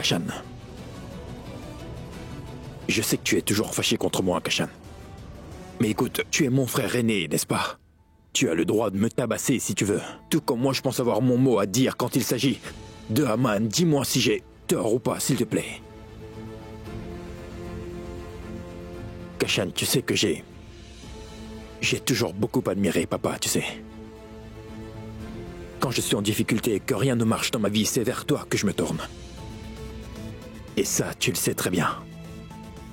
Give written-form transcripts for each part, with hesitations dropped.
Kashan. Je sais que tu es toujours fâché contre moi, Kashan. Mais écoute, tu es mon frère aîné, n'est-ce pas? Tu as le droit de me tabasser si tu veux. Tout comme moi, je pense avoir mon mot à dire quand il s'agit de Aman. Dis-moi si j'ai tort ou pas, s'il te plaît. Kashan, tu sais que j'ai toujours beaucoup admiré papa, tu sais. Quand je suis en difficulté et que rien ne marche dans ma vie, c'est vers toi que je me tourne. Et ça, tu le sais très bien.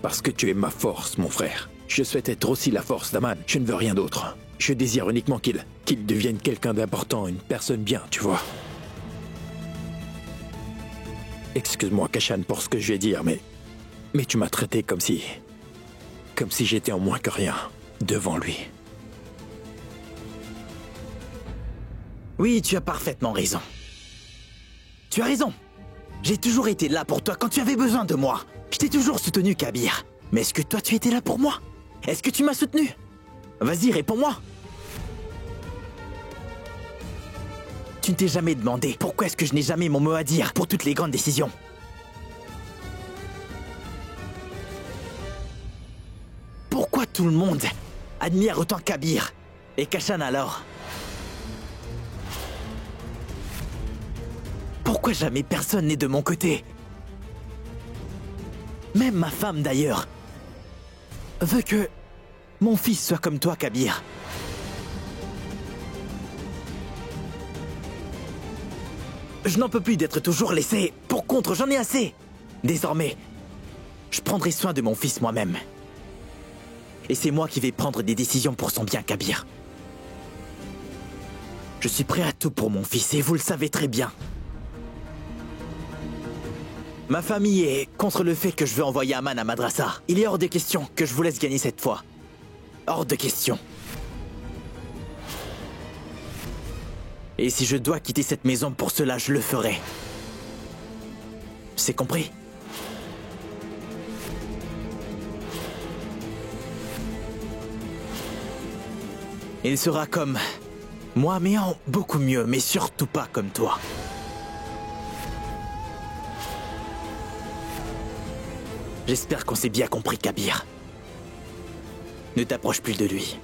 Parce que tu es ma force, mon frère. Je souhaite être aussi la force d'Aman. Je ne veux rien d'autre. Je désire uniquement qu'il devienne quelqu'un d'important, une personne bien, tu vois. Excuse-moi, Kashan, pour ce que je vais dire, mais tu m'as traité comme si j'étais en moins que rien, devant lui. Oui, tu as parfaitement raison. Tu as raison. J'ai toujours été là pour toi quand tu avais besoin de moi. Je t'ai toujours soutenu, Kabir. Mais est-ce que toi, tu étais là pour moi? Est-ce que tu m'as soutenu? Vas-y, réponds-moi. Tu ne t'es jamais demandé pourquoi est-ce que je n'ai jamais mon mot à dire pour toutes les grandes décisions. Pourquoi tout le monde admire autant Kabir et Kashan alors? Pourquoi jamais personne n'est de mon côté? Même ma femme d'ailleurs veut que mon fils soit comme toi, Kabir. Je n'en peux plus d'être toujours laissé pour contre, j'en ai assez. Désormais, je prendrai soin de mon fils moi-même. Et c'est moi qui vais prendre des décisions pour son bien, Kabir. Je suis prêt à tout pour mon fils et vous le savez très bien. Ma famille est contre le fait que je veux envoyer Aman à Madrasa. Il est hors de question que je vous laisse gagner cette fois. Hors de question. Et si je dois quitter cette maison pour cela, je le ferai. C'est compris? Il sera comme moi, mais en beaucoup mieux, mais surtout pas comme toi. J'espère qu'on s'est bien compris, Kabir. Ne t'approche plus de lui.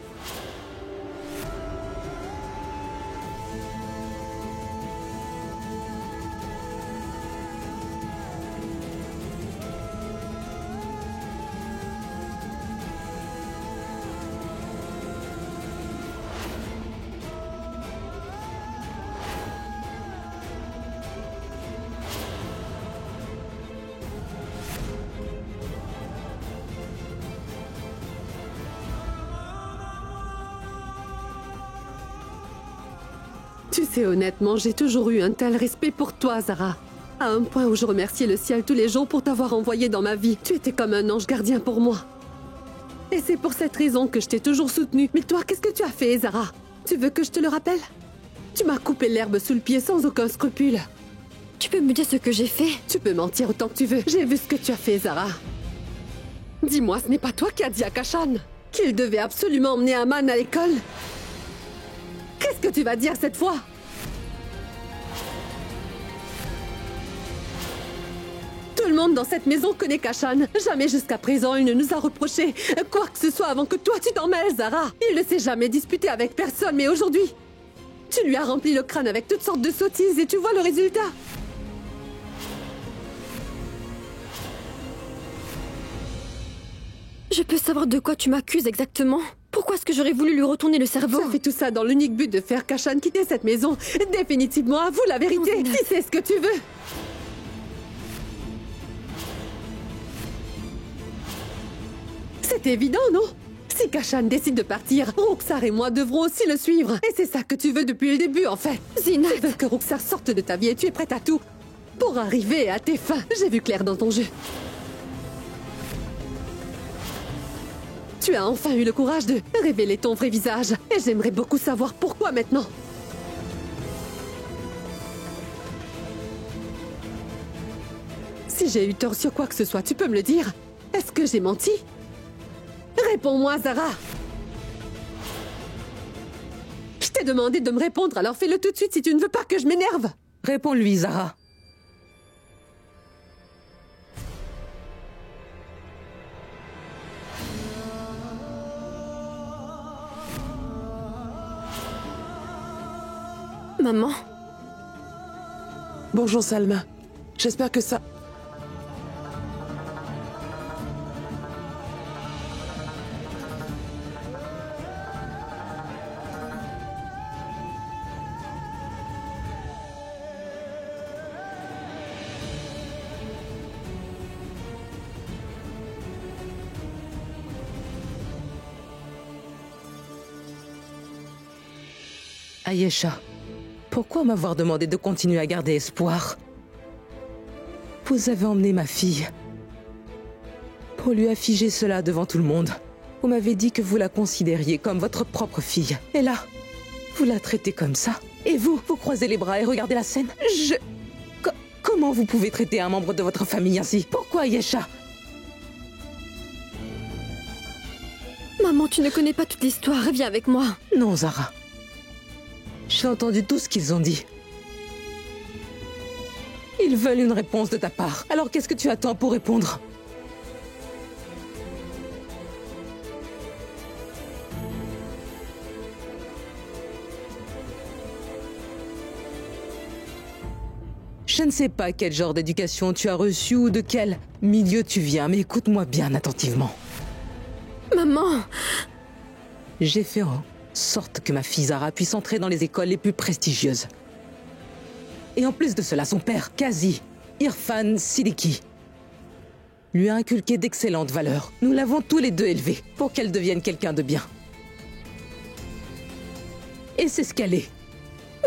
Tu sais, honnêtement, j'ai toujours eu un tel respect pour toi, Zara. À un point où je remerciais le ciel tous les jours pour t'avoir envoyé dans ma vie. Tu étais comme un ange gardien pour moi. Et c'est pour cette raison que je t'ai toujours soutenue. Mais toi, qu'est-ce que tu as fait, Zara? Tu veux que je te le rappelle? Tu m'as coupé l'herbe sous le pied sans aucun scrupule. Tu peux me dire ce que j'ai fait? Tu peux mentir autant que tu veux. J'ai vu ce que tu as fait, Zara. Dis-moi, ce n'est pas toi qui as dit à Kashan qu'il devait absolument emmener Aman à l'école? Qu'est-ce que tu vas dire cette fois? Tout le monde dans cette maison connaît Kashan. Jamais jusqu'à présent il ne nous a reproché quoi que ce soit avant que toi tu t'en mêles, Zara. Il ne s'est jamais disputé avec personne, mais aujourd'hui, tu lui as rempli le crâne avec toutes sortes de sottises et tu vois le résultat. Je peux savoir de quoi tu m'accuses exactement? Pourquoi est-ce que j'aurais voulu lui retourner le cerveau? Tu as fait tout ça dans l'unique but de faire Kashan quitter cette maison. Définitivement, avoue la vérité, si c'est ce que tu veux. C'est évident, non? Si Kashan décide de partir, Rukhsar et moi devrons aussi le suivre. Et c'est ça que tu veux depuis le début, en fait. Zinat, Tu veux que Rukhsar sorte de ta vie et tu es prête à tout pour arriver à tes fins. J'ai vu clair dans ton jeu. Tu as enfin eu le courage de révéler ton vrai visage. Et j'aimerais beaucoup savoir pourquoi maintenant. Si j'ai eu tort sur quoi que ce soit, tu peux me le dire. Est-ce que j'ai menti? Réponds-moi, Zara. Je t'ai demandé de me répondre, alors fais-le tout de suite si tu ne veux pas que je m'énerve. Réponds-lui, Zara. Maman. Bonjour Salma. J'espère que ça... Ayesha, pourquoi m'avoir demandé de continuer à garder espoir? Vous avez emmené ma fille pour lui afficher cela devant tout le monde. Vous m'avez dit que vous la considériez comme votre propre fille. Et là, vous la traitez comme ça. Et vous croisez les bras et regardez la scène. Comment vous pouvez traiter un membre de votre famille ainsi? Pourquoi, Ayesha? Maman, tu ne connais pas toute l'histoire. Viens avec moi. Non, Zara. J'ai entendu tout ce qu'ils ont dit. Ils veulent une réponse de ta part. Alors qu'est-ce que tu attends pour répondre? Je ne sais pas quel genre d'éducation tu as reçu ou de quel milieu tu viens, mais écoute-moi bien attentivement. Maman! J'ai fait en sorte que ma fille Zara puisse entrer dans les écoles les plus prestigieuses. Et en plus de cela, son père, Qazi Irfan Siddiqui, lui a inculqué d'excellentes valeurs. Nous l'avons tous les deux élevée pour qu'elle devienne quelqu'un de bien. Et c'est ce qu'elle est.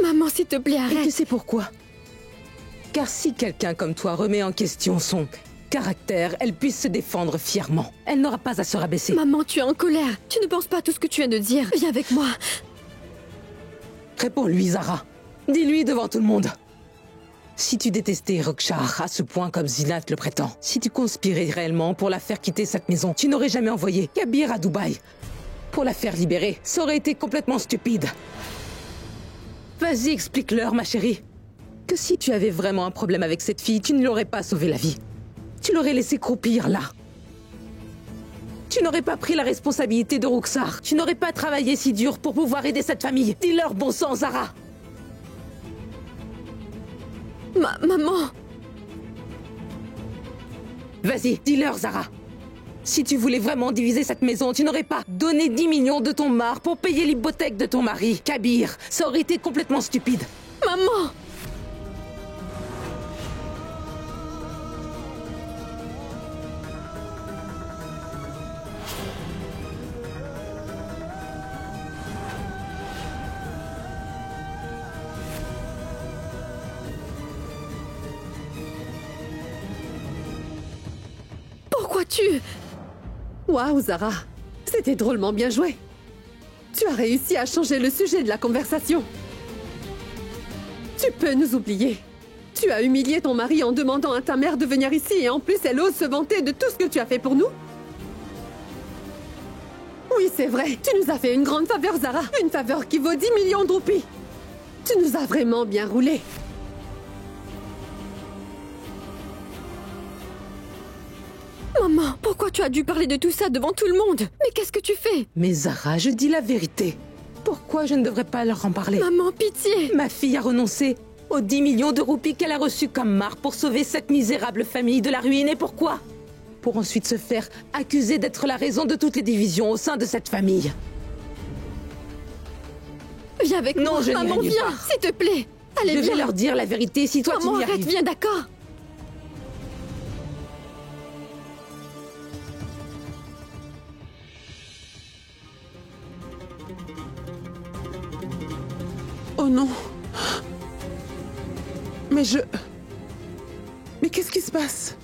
Maman, s'il te plaît, arrête. Et tu sais pourquoi? Car si quelqu'un comme toi remet en question son caractère, elle puisse se défendre fièrement. Elle n'aura pas à se rabaisser. Maman, tu es en colère. Tu ne penses pas à tout ce que tu viens de dire. Viens avec moi. Réponds-lui, Zara. Dis-lui devant tout le monde. Si tu détestais Rokshar à ce point comme Zinat le prétend, si tu conspirais réellement pour la faire quitter cette maison, tu n'aurais jamais envoyé Kabir à Dubaï. Pour la faire libérer, ça aurait été complètement stupide. Vas-y, explique-leur, ma chérie, que si tu avais vraiment un problème avec cette fille, tu ne lui aurais pas sauvé la vie. Tu l'aurais laissé croupir là. Tu n'aurais pas pris la responsabilité de Rokshar. Tu n'aurais pas travaillé si dur pour pouvoir aider cette famille. Dis-leur bon sang, Zara. Maman! Vas-y, dis-leur, Zara. Si tu voulais vraiment diviser cette maison, tu n'aurais pas donné 10 millions de ton mar pour payer l'hypothèque de ton mari, Kabir. Ça aurait été complètement stupide. Maman! Pourquoi tu... Waouh, Zara. C'était drôlement bien joué. Tu as réussi à changer le sujet de la conversation. Tu peux nous oublier. Tu as humilié ton mari en demandant à ta mère de venir ici et en plus elle ose se vanter de tout ce que tu as fait pour nous. Oui, c'est vrai. Tu nous as fait une grande faveur, Zara. Une faveur qui vaut 10 millions de roupies. Tu nous as vraiment bien roulé. Maman, pourquoi tu as dû parler de tout ça devant tout le monde? Mais qu'est-ce que tu fais? Mais Zara, je dis la vérité. Pourquoi je ne devrais pas leur en parler? Maman, pitié! Ma fille a renoncé aux 10 millions de roupies qu'elle a reçus comme marque pour sauver cette misérable famille de la ruine. Et pourquoi? Pour ensuite se faire accuser d'être la raison de toutes les divisions au sein de cette famille. Viens avec Non, moi. je n'irai Maman, nulle viens, part. s'il te plaît. Allez, Je viens. vais leur dire la vérité si toi Maman, tu n'y arrête, arrives. viens, d'accord? Oh non. Mais qu'est-ce qui se passe?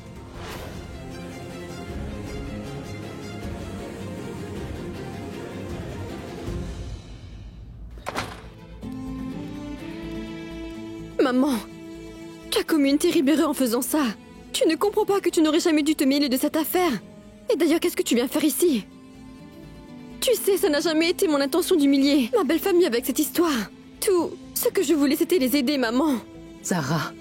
Maman, tu as commis une terrible erreur en faisant ça. Tu ne comprends pas que tu n'aurais jamais dû te mêler de cette affaire. Et d'ailleurs, qu'est-ce que tu viens faire ici? Tu sais, ça n'a jamais été mon intention d'humilier ma belle famille avec cette histoire. Tout ce que je voulais, c'était les aider, maman. Zara,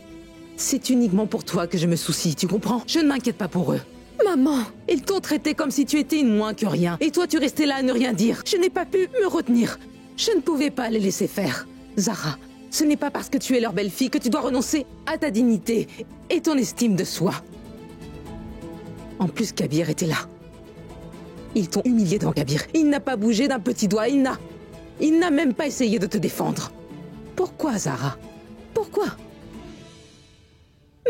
c'est uniquement pour toi que je me soucie, tu comprends? Je ne m'inquiète pas pour eux. Maman, Ils t'ont traité comme si tu étais une moins que rien. Et toi, tu restais là à ne rien dire. Je n'ai pas pu me retenir. Je ne pouvais pas les laisser faire. Zara, Ce n'est pas parce que tu es leur belle-fille que tu dois renoncer à ta dignité et ton estime de soi. En plus, Kabir était là. Ils t'ont humilié devant Kabir. Il n'a pas bougé d'un petit doigt, il n'a même pas essayé de te défendre. Pourquoi, Zara? Pourquoi?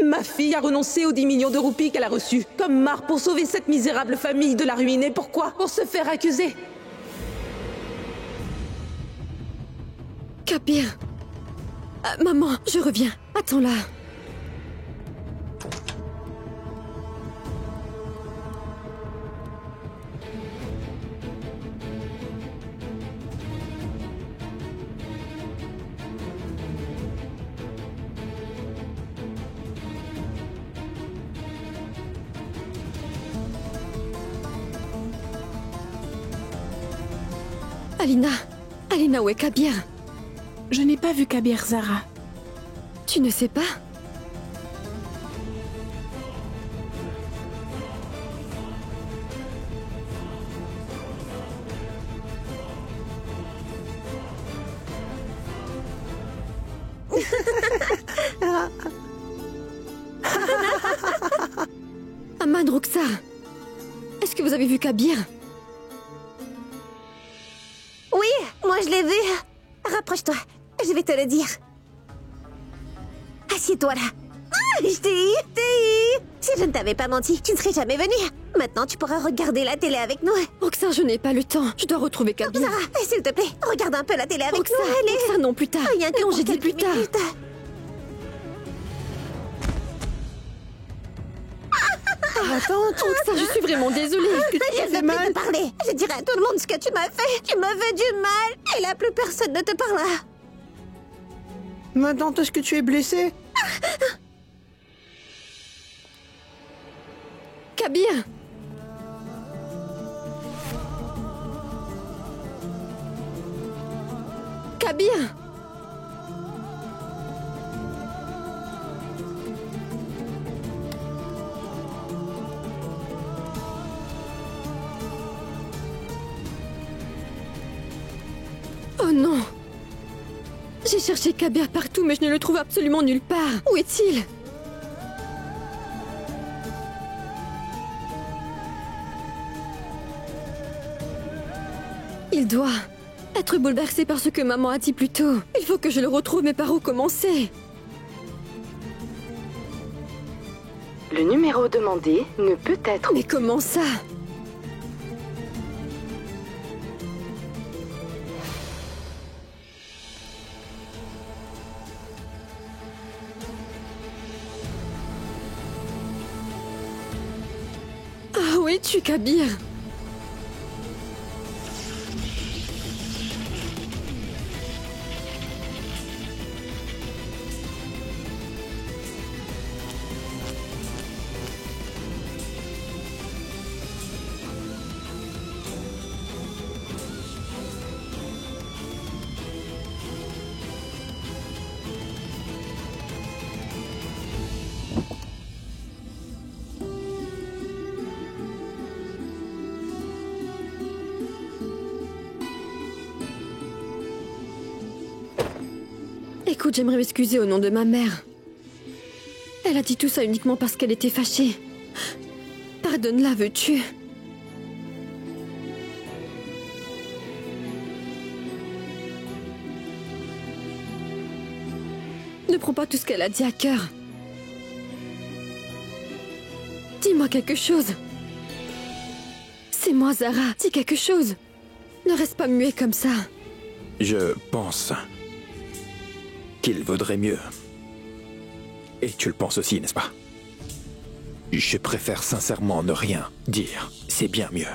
Ma fille a renoncé aux 10 millions de roupies qu'elle a reçus, comme marque pour sauver cette misérable famille de la ruiner. Pourquoi? Pour se faire accuser. Kabir. Maman, je reviens. Attends-la. Alina, où est Kabir? Je n'ai pas vu Kabir, Zara. Tu ne sais pas? Aman, Roxar, est-ce que vous avez vu Kabir? Oui, moi je l'ai vu. Rapproche-toi, je vais te le dire. Assieds-toi là. Ah, je t'ai eu. Si je ne t'avais pas menti, tu ne serais jamais venue. Maintenant, tu pourras regarder la télé avec nous. Roxar, je n'ai pas le temps. Je dois retrouver Kabir. Zara, s'il te plaît, regarde un peu la télé avec Roxar, nous. Allez. Roxar, non, plus tard. Rien que non, pour j'ai dit quelques plus tard. minutes. Attends, Roxar, je suis vraiment désolée. Je vais plus te parler. Je dirai à tout le monde ce que tu m'as fait. Tu m'as fait du mal. Et là, plus personne ne te parlera. maintenant, est-ce que tu es blessée? Kabir. Kabir. Oh non! J'ai cherché Kabir partout, mais je ne le trouve absolument nulle part. Où est-il? Il doit être bouleversé par ce que maman a dit plus tôt. Il faut que je le retrouve, mais par où commencer? Le numéro demandé ne peut être... Mais comment ça? Ah, où es-tu, Kabir? Écoute, j'aimerais m'excuser au nom de ma mère. Elle a dit tout ça uniquement parce qu'elle était fâchée. Pardonne-la, veux-tu? Ne prends pas tout ce qu'elle a dit à cœur. Dis-moi quelque chose. C'est moi, Zara. Dis quelque chose. Ne reste pas muet comme ça. Je pense qu'il vaudrait mieux. Et tu le penses aussi, n'est-ce pas? Je préfère sincèrement ne rien dire. C'est bien mieux.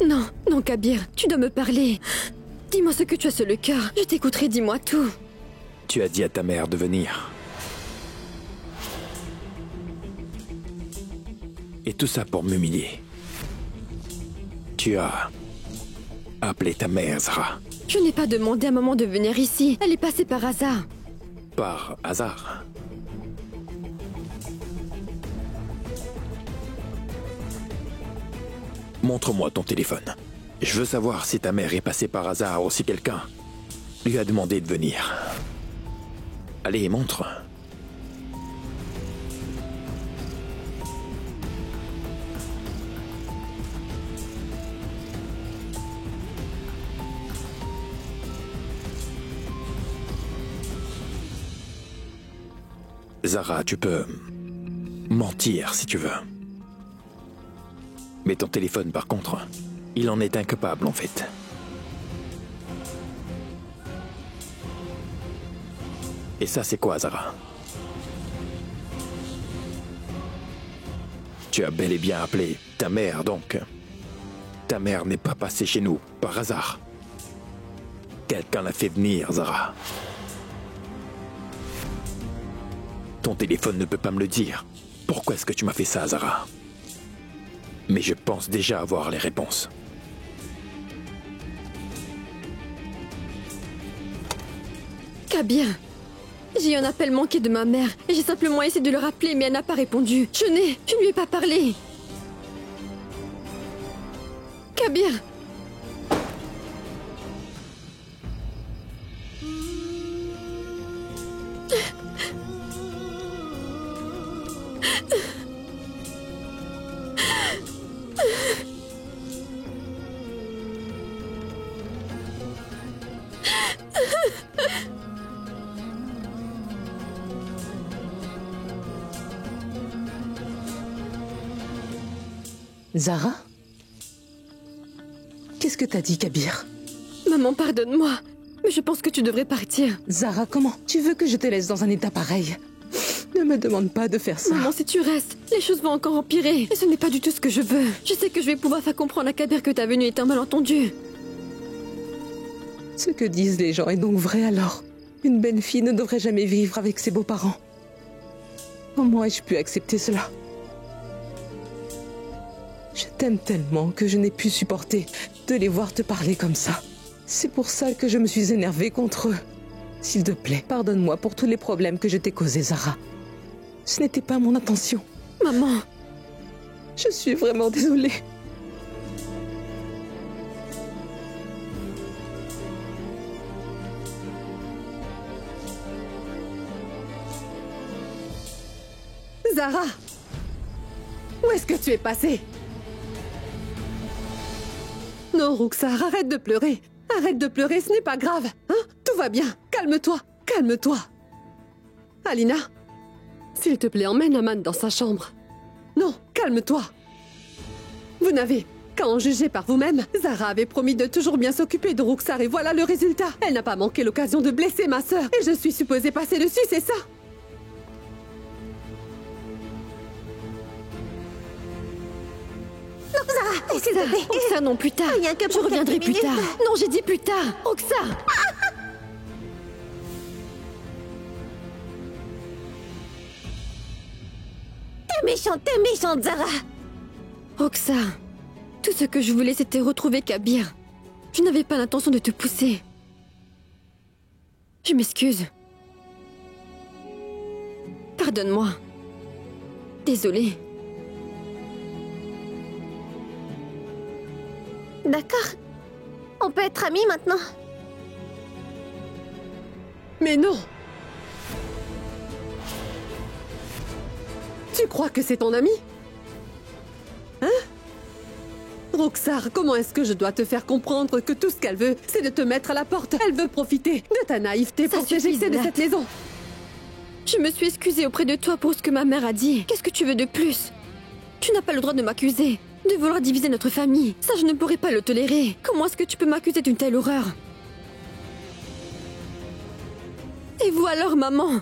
Non, non, Kabir, tu dois me parler. Dis-moi ce que tu as sur le cœur. Je t'écouterai, dis-moi tout. Tu as dit à ta mère de venir. Et tout ça pour m'humilier. Tu as appelé ta mère, Zara. Je n'ai pas demandé à maman de venir ici. Elle est passée par hasard. Par hasard. Montre-moi ton téléphone. Je veux savoir si ta mère est passée par hasard ou si quelqu'un lui a demandé de venir. Allez, montre. Zara, tu peux mentir si tu veux. Mais ton téléphone, par contre, il en est incapable en fait. Et ça, c'est quoi, Zara? Tu as bel et bien appelé ta mère, donc. Ta mère n'est pas passée chez nous par hasard. Quelqu'un l'a fait venir, Zara. Ton téléphone ne peut pas me le dire. Pourquoi est-ce que tu m'as fait ça, Zara? Mais je pense déjà avoir les réponses. Kabir, j'ai eu un appel manqué de ma mère et j'ai simplement essayé de le rappeler, mais elle n'a pas répondu. Je ne lui ai pas parlé. Kabir! Zara? Qu'est-ce que t'as dit, Kabir? Maman, pardonne-moi, mais je pense que tu devrais partir. Zara, comment? Tu veux que je te laisse dans un état pareil? Ne me demande pas de faire ça. Maman, si tu restes, les choses vont encore empirer. Et ce n'est pas du tout ce que je veux. Je sais que je vais pouvoir faire comprendre à Kabir que ta venue est un malentendu. Ce que disent les gens est donc vrai alors. Une belle fille ne devrait jamais vivre avec ses beaux-parents. Comment ai-je pu accepter cela? Je t'aime tellement que je n'ai pu supporter de les voir te parler comme ça. C'est pour ça que je me suis énervée contre eux. S'il te plaît, pardonne-moi pour tous les problèmes que je t'ai causés, Zara. Ce n'était pas mon intention. Maman. Je suis vraiment désolée. Zara! Où est-ce que tu es passée? Non, Rukhsar, arrête de pleurer. Arrête de pleurer, ce n'est pas grave. Hein? Tout va bien. Calme-toi. Calme-toi. Alina, s'il te plaît, emmène Aman dans sa chambre. Non, calme-toi. Vous n'avez qu'à en juger par vous-même. Zara avait promis de toujours bien s'occuper de Rukhsar et voilà le résultat. Elle n'a pas manqué l'occasion de blesser ma sœur. Et je suis supposée passer dessus, c'est ça? S'il te plaît. Rukhsar, non, plus tard. Rien que Je pour reviendrai quelques plus tard. minutes. Non, j'ai dit plus tard. Rukhsar! T'es méchante, Zara. Rukhsar, tout ce que je voulais, c'était retrouver Kabir. Je n'avais pas l'intention de te pousser. Je m'excuse. Pardonne-moi. Désolée. D'accord. On peut être amis maintenant. Mais non! Tu crois que c'est ton ami? Hein? Rukhsar, comment est-ce que je dois te faire comprendre que tout ce qu'elle veut, c'est de te mettre à la porte? Elle veut profiter de ta naïveté Ça pour suffit, t'éjecter de Zinat. cette maison. Je me suis excusée auprès de toi pour ce que ma mère a dit. Qu'est-ce que tu veux de plus? Tu n'as pas le droit de m'accuser, de vouloir diviser notre famille. Ça, je ne pourrais pas le tolérer. Comment est-ce que tu peux m'accuser d'une telle horreur? Et vous alors, maman?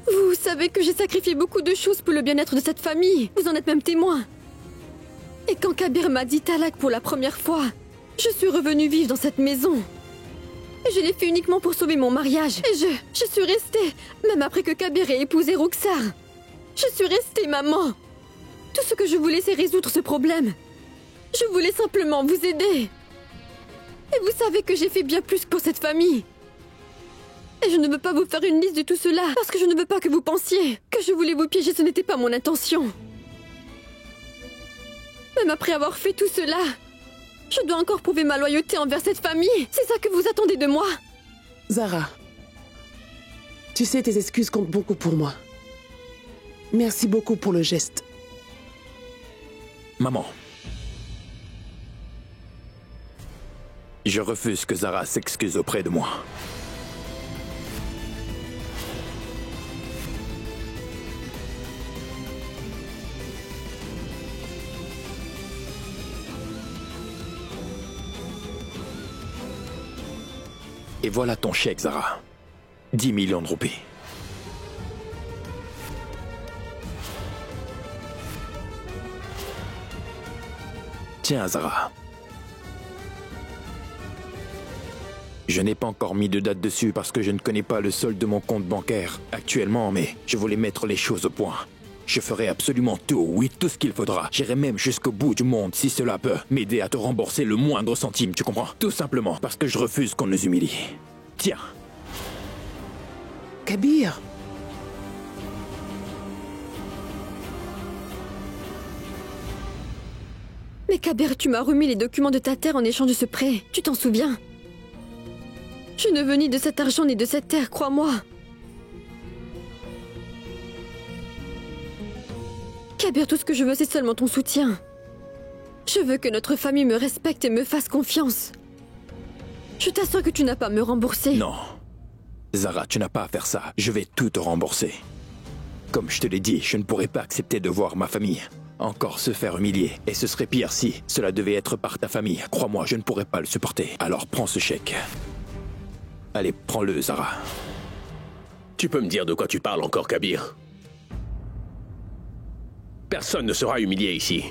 Vous savez que j'ai sacrifié beaucoup de choses pour le bien-être de cette famille. Vous en êtes même témoin. Et quand Kabir m'a dit talak pour la première fois, je suis revenue vivre dans cette maison. Et je l'ai fait uniquement pour sauver mon mariage. Et je suis restée, même après que Kabir ait épousé Rukhsar. Je suis restée, maman. Tout ce que je voulais, c'est résoudre ce problème. Je voulais simplement vous aider. Et vous savez que j'ai fait bien plus pour cette famille. Et je ne veux pas vous faire une liste de tout cela, parce que je ne veux pas que vous pensiez que je voulais vous piéger, ce n'était pas mon intention. Même après avoir fait tout cela, je dois encore prouver ma loyauté envers cette famille. C'est ça que vous attendez de moi? Zara, tu sais, tes excuses comptent beaucoup pour moi. Merci beaucoup pour le geste. Maman. Je refuse que Zara s'excuse auprès de moi. Et voilà ton chèque, Zara. 10 millions de roupies. Tiens, Zara. Je n'ai pas encore mis de date dessus parce que je ne connais pas le solde de mon compte bancaire actuellement, mais je voulais mettre les choses au point. Je ferai absolument tout, oui, tout ce qu'il faudra. J'irai même jusqu'au bout du monde si cela peut m'aider à te rembourser le moindre centime, tu comprends? Tout simplement parce que je refuse qu'on nous humilie. Tiens. Kabir! Mais Kabir, tu m'as remis les documents de ta terre en échange de ce prêt. Tu t'en souviens? Je ne veux ni de cet argent ni de cette terre, crois-moi. Kabir, tout ce que je veux, c'est seulement ton soutien. Je veux que notre famille me respecte et me fasse confiance. Je t'assure que tu n'as pas à me rembourser. Non. Zara, tu n'as pas à faire ça. Je vais tout te rembourser. Comme je te l'ai dit, je ne pourrais pas accepter de voir ma famille encore se faire humilier. Et ce serait pire si cela devait être par ta famille. Crois-moi, je ne pourrais pas le supporter. Alors prends ce chèque. Allez, prends-le, Zara. Tu peux me dire de quoi tu parles encore, Kabir? Personne ne sera humilié ici.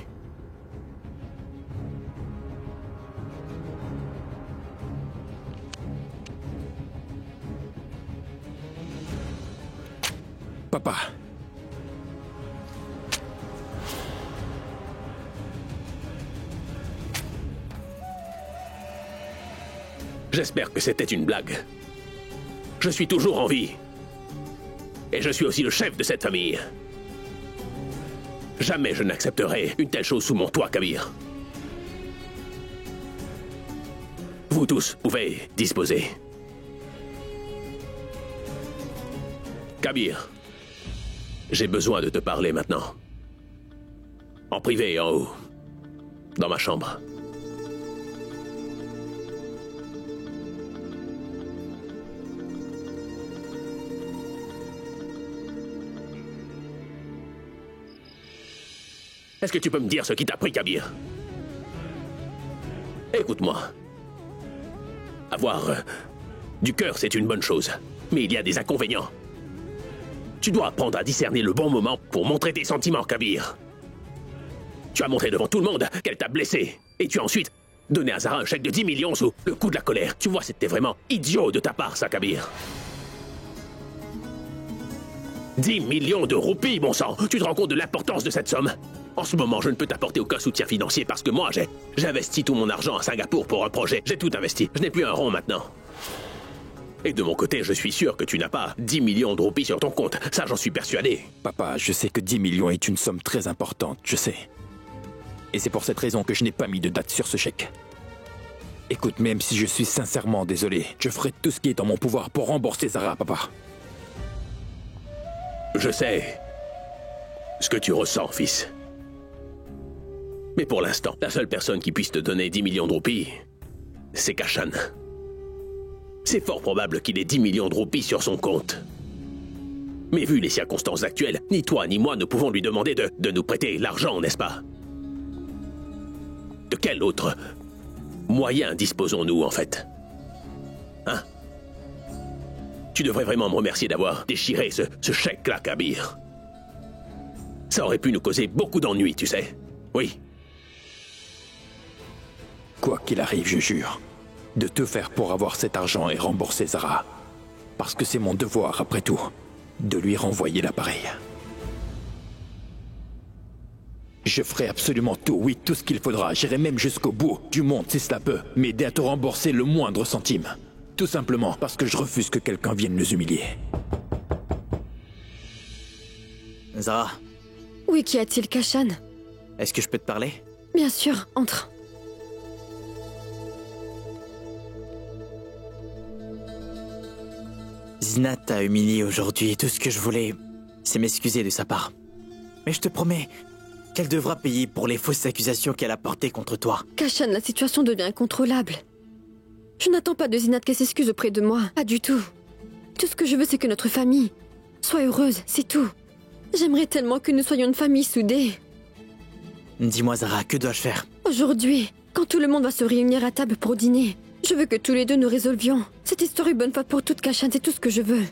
Papa. J'espère que c'était une blague. Je suis toujours en vie. Et je suis aussi le chef de cette famille. Jamais je n'accepterai une telle chose sous mon toit, Kabir. Vous tous pouvez disposer. Kabir, j'ai besoin de te parler maintenant. En privé, en haut. Dans ma chambre. Est-ce que tu peux me dire ce qui t'a pris, Kabir? Écoute-moi. Avoir du cœur, c'est une bonne chose. Mais il y a des inconvénients. Tu dois apprendre à discerner le bon moment pour montrer tes sentiments, Kabir. Tu as montré devant tout le monde qu'elle t'a blessé. Et tu as ensuite donné à Zara un chèque de 10 millions sous le coup de la colère. Tu vois, c'était vraiment idiot de ta part, ça, Kabir. 10 millions de roupies, bon sang! Tu te rends compte de l'importance de cette somme? En ce moment, je ne peux t'apporter aucun soutien financier parce que moi, j'ai investi tout mon argent à Singapour pour un projet. J'ai tout investi. Je n'ai plus un rond maintenant. Et de mon côté, je suis sûr que tu n'as pas 10 millions de roupies sur ton compte. Ça, j'en suis persuadé. Papa, je sais que 10 millions est une somme très importante, je sais. Et c'est pour cette raison que je n'ai pas mis de date sur ce chèque. Écoute, même si je suis sincèrement désolé, je ferai tout ce qui est en mon pouvoir pour rembourser Zara, papa. Je sais ce que tu ressens, fils. Mais pour l'instant, la seule personne qui puisse te donner 10 millions de roupies, c'est Kashan. C'est fort probable qu'il ait 10 millions de roupies sur son compte. Mais vu les circonstances actuelles, ni toi ni moi ne pouvons lui demander de nous prêter l'argent, n'est-ce pas? De quel autre moyen disposons-nous, en fait? Hein? Tu devrais vraiment me remercier d'avoir déchiré ce chèque-là, Kabir. Ça aurait pu nous causer beaucoup d'ennuis, tu sais. Oui. Quoi qu'il arrive, je jure de tout faire pour avoir cet argent et rembourser Zara. Parce que c'est mon devoir, après tout, de lui renvoyer l'appareil. Je ferai absolument tout, oui, tout ce qu'il faudra. J'irai même jusqu'au bout du monde si cela peut m'aider à te rembourser le moindre centime. Tout simplement parce que je refuse que quelqu'un vienne nous humilier. Zara, Oui, qu'y a-t-il, Kashan? est-ce que je peux te parler? Bien sûr, entre. Zinat t'a humilié aujourd'hui et tout ce que je voulais, c'est m'excuser de sa part. Mais je te promets qu'elle devra payer pour les fausses accusations qu'elle a portées contre toi. Kashan, la situation devient incontrôlable. Je n'attends pas de Zinat qu'elle s'excuse auprès de moi, pas du tout. Tout ce que je veux, c'est que notre famille soit heureuse, c'est tout. J'aimerais tellement que nous soyons une famille soudée. Dis-moi Zara, que dois-je faire? Aujourd'hui, quand tout le monde va se réunir à table pour dîner, je veux que tous les deux nous résolvions. Cette histoire est bonne fois pour toutes, Kashan, c'est tout ce que je veux.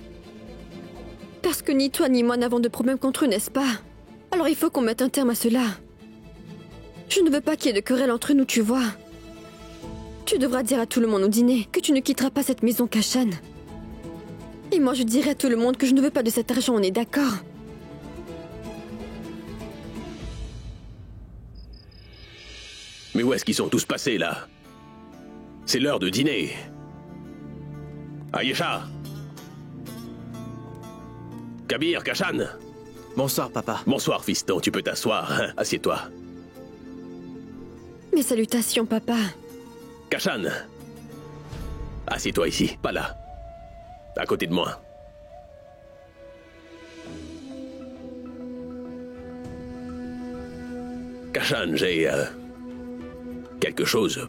Parce que ni toi ni moi n'avons de problème contre eux, n'est-ce pas? Alors il faut qu'on mette un terme à cela. Je ne veux pas qu'il y ait de querelle entre nous, tu vois. Tu devras dire à tout le monde au dîner que tu ne quitteras pas cette maison, Kashan. Et moi je dirai à tout le monde que je ne veux pas de cet argent, on est d'accord? Mais où est-ce qu'ils sont tous passés, là? C'est l'heure de dîner. Ayesha! Kabir, Kashan! Bonsoir, papa. Bonsoir, fiston, tu peux t'asseoir. Hein? Assieds-toi. Mes salutations, papa. Kashan! Assieds-toi ici, pas là. À côté de moi. Kashan, j'ai... quelque chose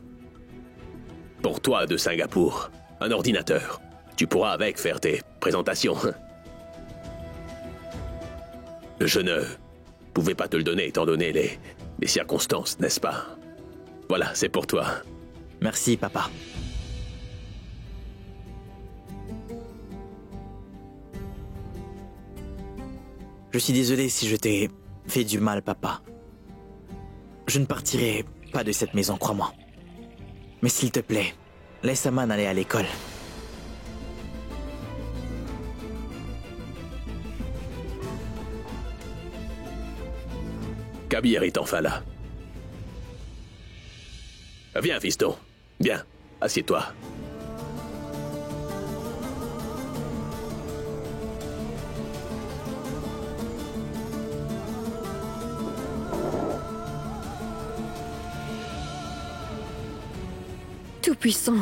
pour toi de Singapour. Un ordinateur. Tu pourras avec faire tes présentations. Je ne pouvais pas te le donner étant donné les circonstances, n'est-ce pas? Voilà, c'est pour toi. Merci, papa. Je suis désolé si je t'ai fait du mal, papa. Je ne partirai pas de cette maison, crois-moi. Mais s'il te plaît, laisse Aman aller à l'école. Kabir est enfin là. Viens, fiston. Viens, assieds-toi. Tout-puissant.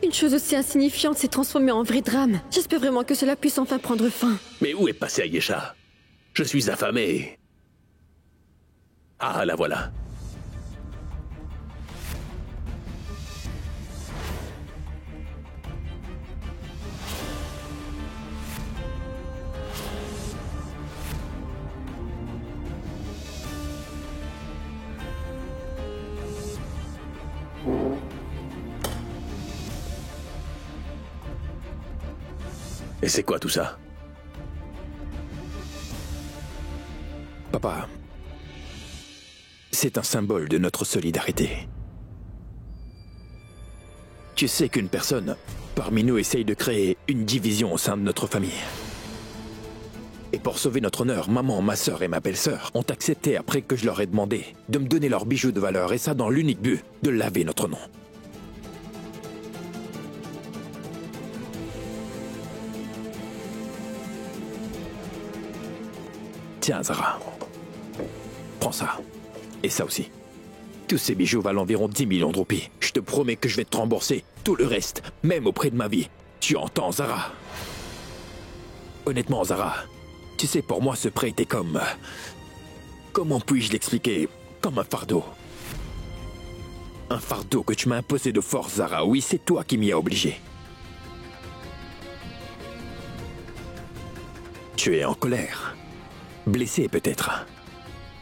Une chose aussi insignifiante s'est transformée en vrai drame. J'espère vraiment que cela puisse enfin prendre fin. Mais où est passé Ayesha? Je suis affamé. Ah, la voilà. Et c'est quoi tout ça? Papa, c'est un symbole de notre solidarité. Tu sais qu'une personne parmi nous essaye de créer une division au sein de notre famille. Et pour sauver notre honneur, maman, ma sœur et ma belle-sœur ont accepté après que je leur ai demandé de me donner leurs bijoux de valeur, et ça dans l'unique but de laver notre nom. Tiens, Zara. Prends ça. Et ça aussi. Tous ces bijoux valent environ 10 millions de roupies. Je te promets que je vais te rembourser tout le reste, même au prix de ma vie. Tu entends, Zara? Honnêtement, Zara, tu sais, pour moi, ce prêt était comme... Comment puis-je l'expliquer? Comme un fardeau. Un fardeau que tu m'as imposé de force, Zara. Oui, c'est toi qui m'y as obligé. Tu es en colère. Blessé, peut-être.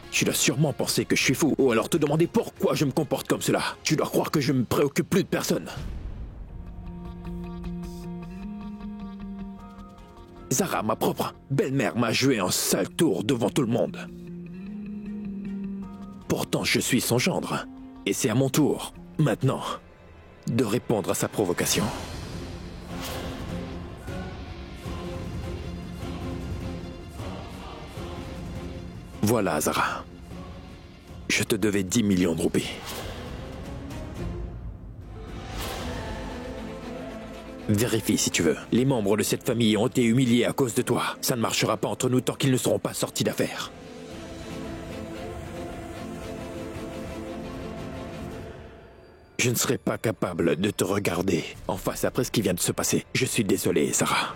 Tu dois sûrement penser que je suis fou, ou alors te demander pourquoi je me comporte comme cela. Tu dois croire que je me préoccupe plus de personne. Zara, ma propre belle-mère, m'a joué un sale tour devant tout le monde. Pourtant, je suis son gendre. Et c'est à mon tour, maintenant, de répondre à sa provocation. Voilà, Zara. Je te devais 10 millions de roupies. Vérifie si tu veux. Les membres de cette famille ont été humiliés à cause de toi. Ça ne marchera pas entre nous tant qu'ils ne seront pas sortis d'affaire. Je ne serai pas capable de te regarder en face après ce qui vient de se passer. Je suis désolé, Zara.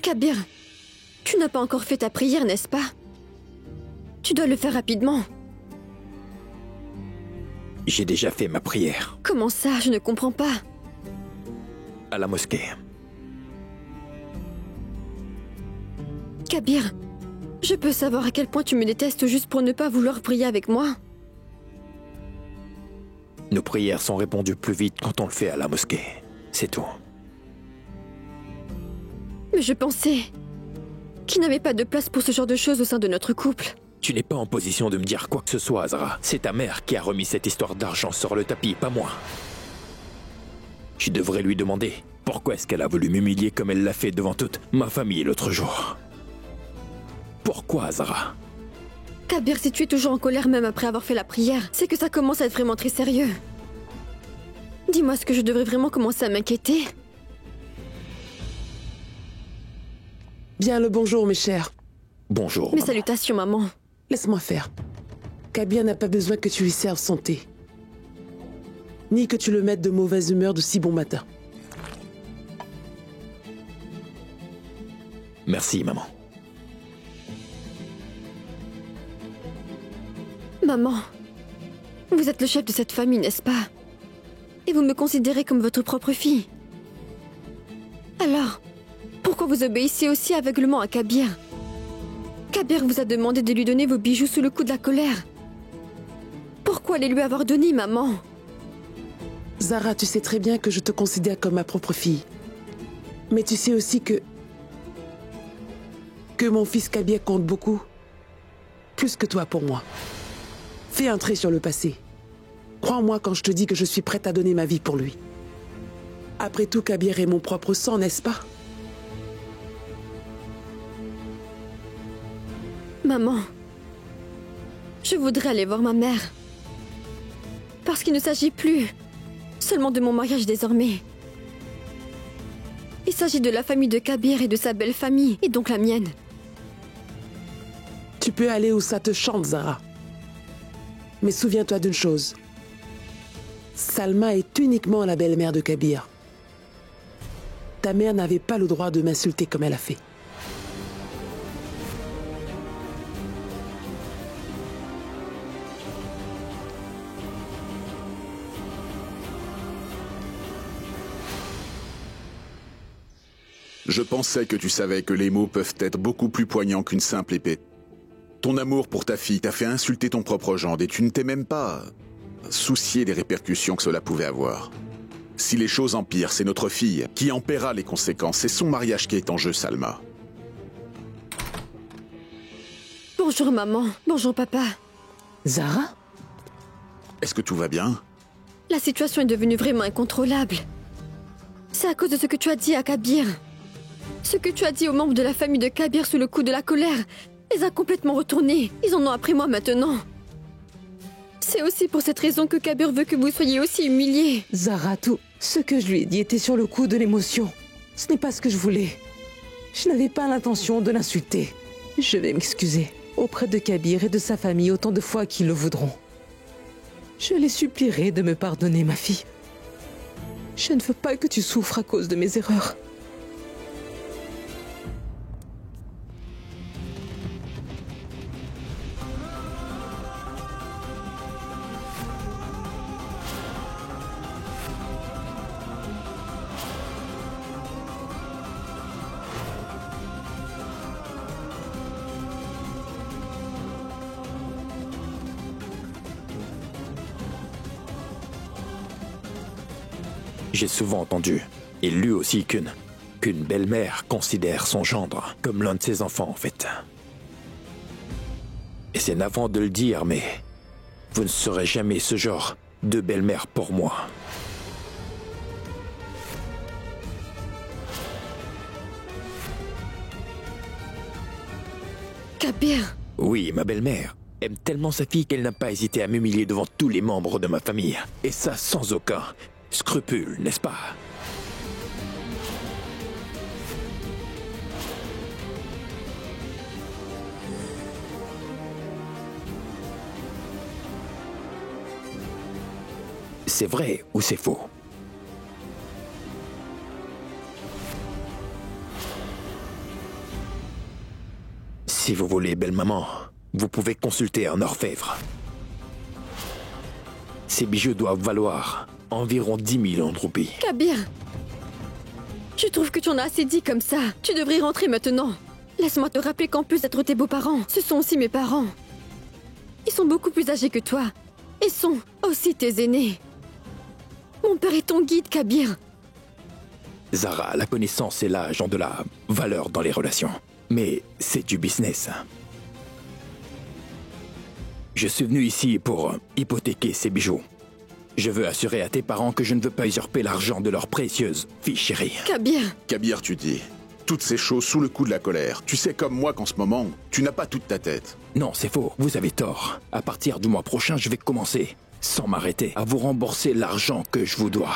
Kabir, tu n'as pas encore fait ta prière, n'est-ce pas? Tu dois le faire rapidement. J'ai déjà fait ma prière. Comment ça? Je ne comprends pas. À la mosquée. Kabir, je peux savoir à quel point tu me détestes juste pour ne pas vouloir prier avec moi? Nos prières sont répondues plus vite quand on le fait à la mosquée. C'est tout. Mais je pensais qu'il n'avait pas de place pour ce genre de choses au sein de notre couple. Tu n'es pas en position de me dire quoi que ce soit, Azara. C'est ta mère qui a remis cette histoire d'argent sur le tapis, pas moi. Je devrais lui demander pourquoi est-ce qu'elle a voulu m'humilier comme elle l'a fait devant toute ma famille l'autre jour. Pourquoi, Azara? Kabir, si tu es toujours en colère même après avoir fait la prière, c'est que ça commence à être vraiment très sérieux. Dis-moi, est-ce que je devrais vraiment commencer à m'inquiéter? Bien le bonjour, mes chers. Bonjour, Mes maman. salutations, maman. Laisse-moi faire. Kabir n'a pas besoin que tu lui serves son thé. Ni que tu le mettes de mauvaise humeur de si bon matin. Merci, maman. Maman, vous êtes le chef de cette famille, n'est-ce pas? Et vous me considérez comme votre propre fille. Alors, pourquoi vous obéissez aussi aveuglement à Kabir? Kabir vous a demandé de lui donner vos bijoux sous le coup de la colère. Pourquoi les lui avoir donnés, maman? Zara, tu sais très bien que je te considère comme ma propre fille. Mais tu sais aussi que mon fils Kabir compte beaucoup. Plus que toi pour moi. Fais un trait sur le passé. Crois-moi quand je te dis que je suis prête à donner ma vie pour lui. Après tout, Kabir est mon propre sang, n'est-ce pas? Maman, je voudrais aller voir ma mère. Parce qu'il ne s'agit plus seulement de mon mariage désormais. Il s'agit de la famille de Kabir et de sa belle famille, et donc la mienne. Tu peux aller où ça te chante, Zara. Mais souviens-toi d'une chose. Salma est uniquement la belle-mère de Kabir. Ta mère n'avait pas le droit de m'insulter comme elle a fait. Je pensais que tu savais que les mots peuvent être beaucoup plus poignants qu'une simple épée. Ton amour pour ta fille t'a fait insulter ton propre gendre et tu ne t'es même pas soucié des répercussions que cela pouvait avoir. Si les choses empirent, c'est notre fille qui en paiera les conséquences. C'est son mariage qui est en jeu, Salma. Bonjour maman, bonjour papa. Zara? Est-ce que tout va bien? La situation est devenue vraiment incontrôlable. C'est à cause de ce que tu as dit à Kabir. Ce que tu as dit aux membres de la famille de Kabir sous le coup de la colère les a complètement retournés. Ils en ont après moi maintenant. C'est aussi pour cette raison que Kabir veut que vous soyez aussi humiliés. Zara, tout ce que je lui ai dit était sur le coup de l'émotion. Ce n'est pas ce que je voulais. Je n'avais pas l'intention de l'insulter. Je vais m'excuser auprès de Kabir et de sa famille autant de fois qu'ils le voudront. Je les supplierai de me pardonner, ma fille. Je ne veux pas que tu souffres à cause de mes erreurs. J'ai souvent entendu, et lu aussi qu'une belle-mère considère son gendre comme l'un de ses enfants, en fait. Et c'est navrant de le dire, mais vous ne serez jamais ce genre de belle-mère pour moi. Kabir. Oui, ma belle-mère aime tellement sa fille qu'elle n'a pas hésité à m'humilier devant tous les membres de ma famille. Et ça sans aucun scrupule, n'est-ce pas? C'est vrai ou c'est faux? Si vous voulez, belle maman, vous pouvez consulter un orfèvre. Ces bijoux doivent valoir environ 10 millions de roupies. Kabir, je trouve que tu en as assez dit comme ça. Tu devrais rentrer maintenant. Laisse-moi te rappeler qu'en plus d'être tes beaux-parents, ce sont aussi mes parents. Ils sont beaucoup plus âgés que toi. Et sont aussi tes aînés. Mon père est ton guide, Kabir. Zara, la connaissance et l'âge ont de la valeur dans les relations. Mais c'est du business. Je suis venu ici pour hypothéquer ces bijoux. Je veux assurer à tes parents que je ne veux pas usurper l'argent de leur précieuse fille chérie. Kabir. Kabir, tu dis. Toutes ces choses sous le coup de la colère. Tu sais comme moi qu'en ce moment, tu n'as pas toute ta tête. Non, c'est faux. Vous avez tort. À partir du mois prochain, je vais commencer, sans m'arrêter, à vous rembourser l'argent que je vous dois.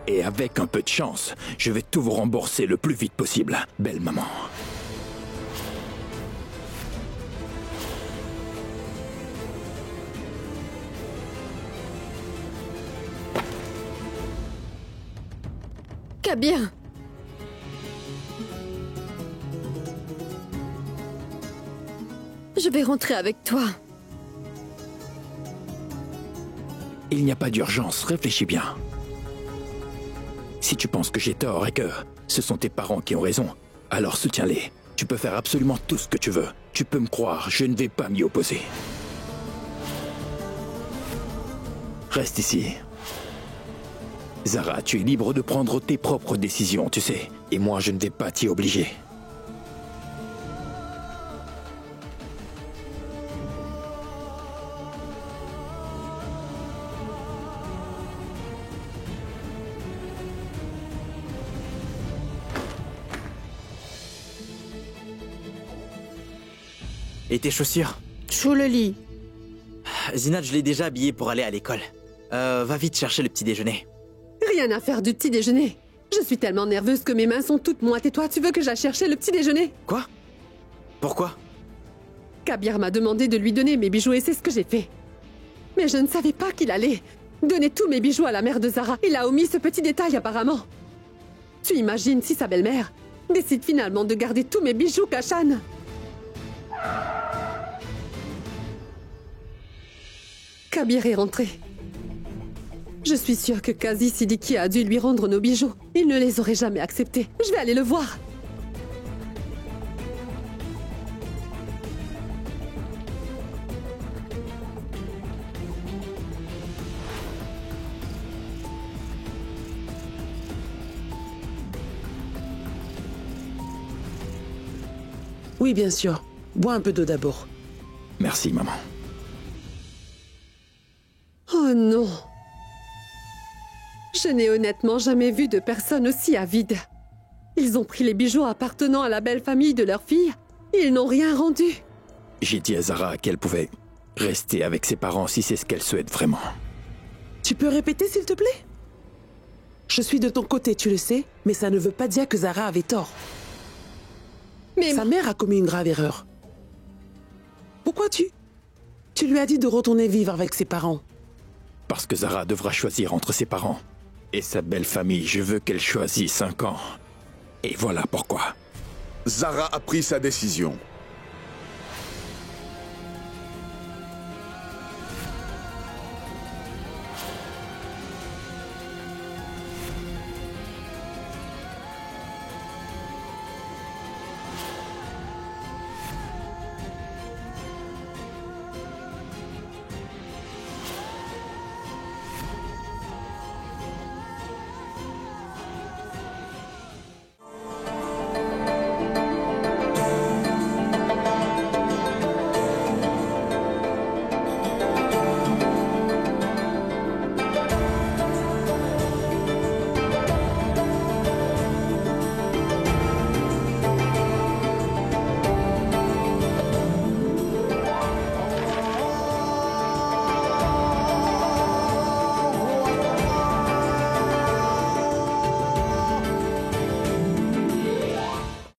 Et avec un peu de chance, je vais tout vous rembourser le plus vite possible, belle maman. Kabir. Je vais rentrer avec toi. Il n'y a pas d'urgence, réfléchis bien. Si tu penses que j'ai tort et que ce sont tes parents qui ont raison, alors soutiens-les. Tu peux faire absolument tout ce que tu veux. Tu peux me croire, je ne vais pas m'y opposer. Reste ici. Zara, tu es libre de prendre tes propres décisions, tu sais. Et moi, je ne vais pas t'y obliger. Et tes chaussures? Sous le lit. Zinat, je l'ai déjà habillé pour aller à l'école. Va vite chercher le petit déjeuner. Rien à faire du petit déjeuner. Je suis tellement nerveuse que mes mains sont toutes moites et toi, tu veux que j'aille chercher le petit déjeuner? Quoi? Pourquoi? Kabir m'a demandé de lui donner mes bijoux et c'est ce que j'ai fait. Mais je ne savais pas qu'il allait donner tous mes bijoux à la mère de Zara. Il a omis ce petit détail apparemment. Tu imagines si sa belle-mère décide finalement de garder tous mes bijoux, Kashan? Kabir est rentré. Je suis sûre que Kazi Siddiqui a dû lui rendre nos bijoux. Il ne les aurait jamais acceptés. Je vais aller le voir. Oui, bien sûr. Bois un peu d'eau d'abord. Merci, maman. Oh non. Je n'ai honnêtement jamais vu de personne aussi avide. Ils ont pris les bijoux appartenant à la belle famille de leur fille. Ils n'ont rien rendu. J'ai dit à Zara qu'elle pouvait rester avec ses parents si c'est ce qu'elle souhaite vraiment. Tu peux répéter, s'il te plaît? Je suis de ton côté, tu le sais, mais ça ne veut pas dire que Zara avait tort. Mais sa mère a commis une grave erreur. Pourquoi tu lui as dit de retourner vivre avec ses parents? Parce que Zara devra choisir entre ses parents et sa belle famille. Je veux qu'elle choisisse un camp. Et voilà pourquoi. Zara a pris sa décision.